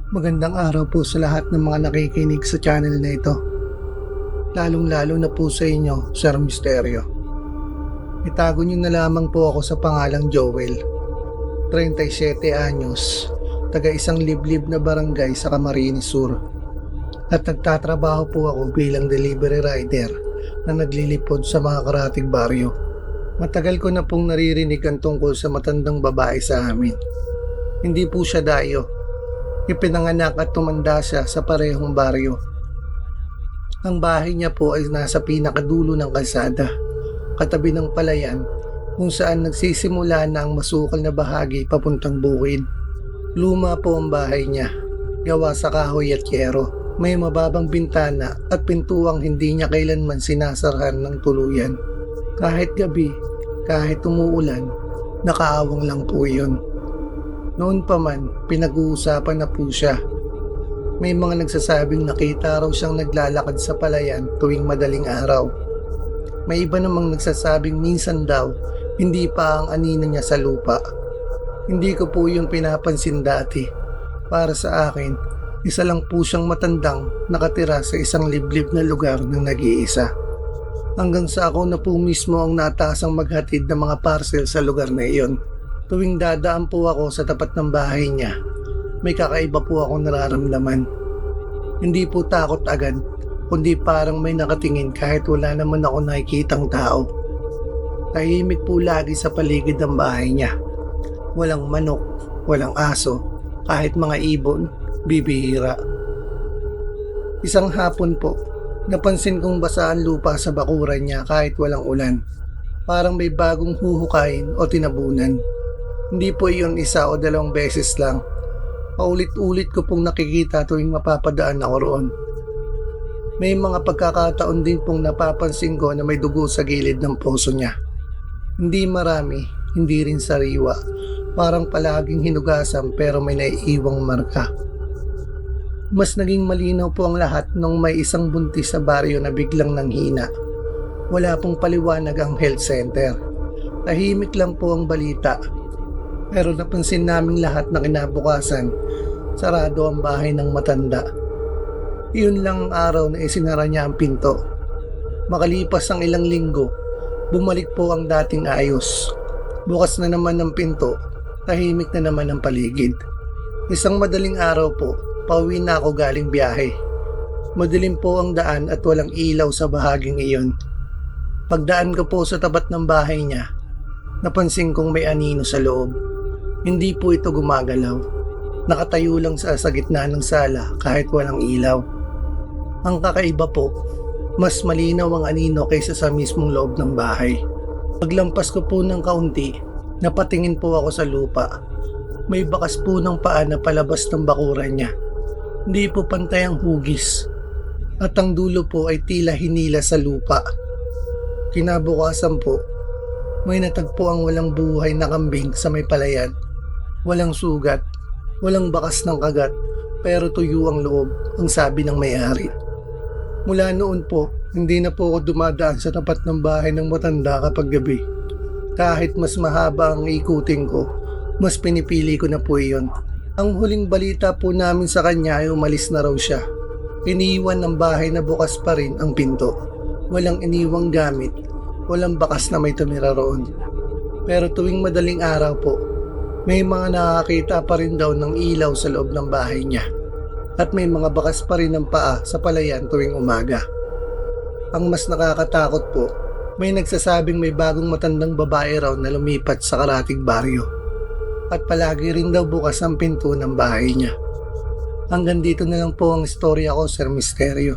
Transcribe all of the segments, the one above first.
Magandang araw po sa lahat ng mga nakikinig sa channel na ito. Lalong-lalo na po sa inyo, Sir Misterio. Itago niyo na lamang po ako sa pangalang Joel, 37 anyos, taga isang liblib na barangay sa Camarines Sur. At nagtatrabaho po ako bilang delivery rider na naglilipod sa mga karatig baryo. Matagal ko na pong naririnig ang tungkol sa matandang babae sa amin. Hindi po siya dayo. Ipinanganak at tumanda siya sa parehong baryo. Ang bahay niya po ay nasa pinakadulo ng kalsada, katabi ng palayan kung saan nagsisimula na ang masukal na bahagi papuntang bukid. Luma po ang bahay niya, gawa sa kahoy at yero. May mababang bintana at pintuang hindi niya kailanman sinasarahan ng tuluyan. Kahit gabi, kahit umuulan, nakaawang lang po yun. Noon pa man, pinag-uusapan na po siya. May mga nagsasabing nakita raw siyang naglalakad sa palayan tuwing madaling araw. May iba namang nagsasabing minsan daw, hindi pa ang anino niya sa lupa. Hindi ko po yung pinapansin dati. Para sa akin, isa lang po siyang matandang nakatira sa isang liblib na lugar ng nag-iisa. Hanggang sa ako na po mismo ang natasang maghatid ng mga parcel sa lugar na iyon. Tuwing dadaan po ako sa tapat ng bahay niya, may kakaiba po akong nararamdaman. Hindi po takot agad, kundi parang may nakatingin kahit wala naman ako nakikitang tao. Tahimik po lagi sa paligid ng bahay niya. Walang manok, walang aso, kahit mga ibon, bibihira. Isang hapon po, napansin kong basa ang lupa sa bakuran niya kahit walang ulan. Parang may bagong huhukayin o tinabunan. Hindi po iyon isa o dalawang beses lang. Paulit-ulit ko pong nakikita tuwing mapapadaan ako roon. May mga pagkakataon din pong napapansin ko na may dugo sa gilid ng puso niya. Hindi marami, hindi rin sariwa. Parang palaging hinugasan pero may naiiwang marka. Mas naging malinaw po ang lahat nung may isang buntis sa baryo na biglang nanghina. Wala pong paliwanag ang health center. Tahimik lang po ang balita. Pero napansin naming lahat na kinabukasan, sarado ang bahay ng matanda. Iyon lang ang araw na isinara niya ang pinto. Makalipas ang ilang linggo, bumalik po ang dating ayos. Bukas na naman ang pinto, tahimik na naman ang paligid. Isang madaling araw po, pauwi na ako galing biyahe. Madilim po ang daan at walang ilaw sa bahaging iyon. Pagdaan ko po sa tapat ng bahay niya, napansin kong may anino sa loob. Hindi po ito gumagalaw. Nakatayo lang sa gitna ng sala kahit walang ilaw. Ang kakaiba po, mas malinaw ang anino kaysa sa mismong loob ng bahay. Paglampas ko po ng kaunti, napatingin po ako sa lupa. May bakas po ng paa na palabas ng bakuran niya. Hindi po pantay ang hugis. At ang dulo po ay tila hinila sa lupa. Kinabukasan po, may natagpo ang walang buhay na kambing sa may palayan. Walang sugat, walang bakas ng kagat, pero tuyo ang loob, ang sabi ng may-ari. Mula noon po, hindi na po ako dumadaan sa tapat ng bahay ng matanda kapag gabi. Kahit mas mahaba ang ikutin ko, mas pinipili ko na po iyon. Ang huling balita po namin sa kanya ay umalis na raw siya. Iniiwan ng bahay na bukas pa rin ang pinto. Walang iniwang gamit, walang bakas na may tumira roon. Pero tuwing madaling araw po, may mga nakakita pa rin daw ng ilaw sa loob ng bahay niya. At may mga bakas pa rin ng paa sa palayan tuwing umaga. Ang mas nakakatakot po, may nagsasabing may bagong matandang babae raw na lumipat sa karatig baryo. At palagi rin daw bukas ang pinto ng bahay niya. Hanggang dito na lang po ang istorya ko, Sir Misterio.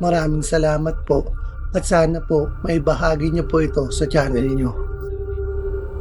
Maraming salamat po at sana po may bahagi niyo po ito sa channel niyo.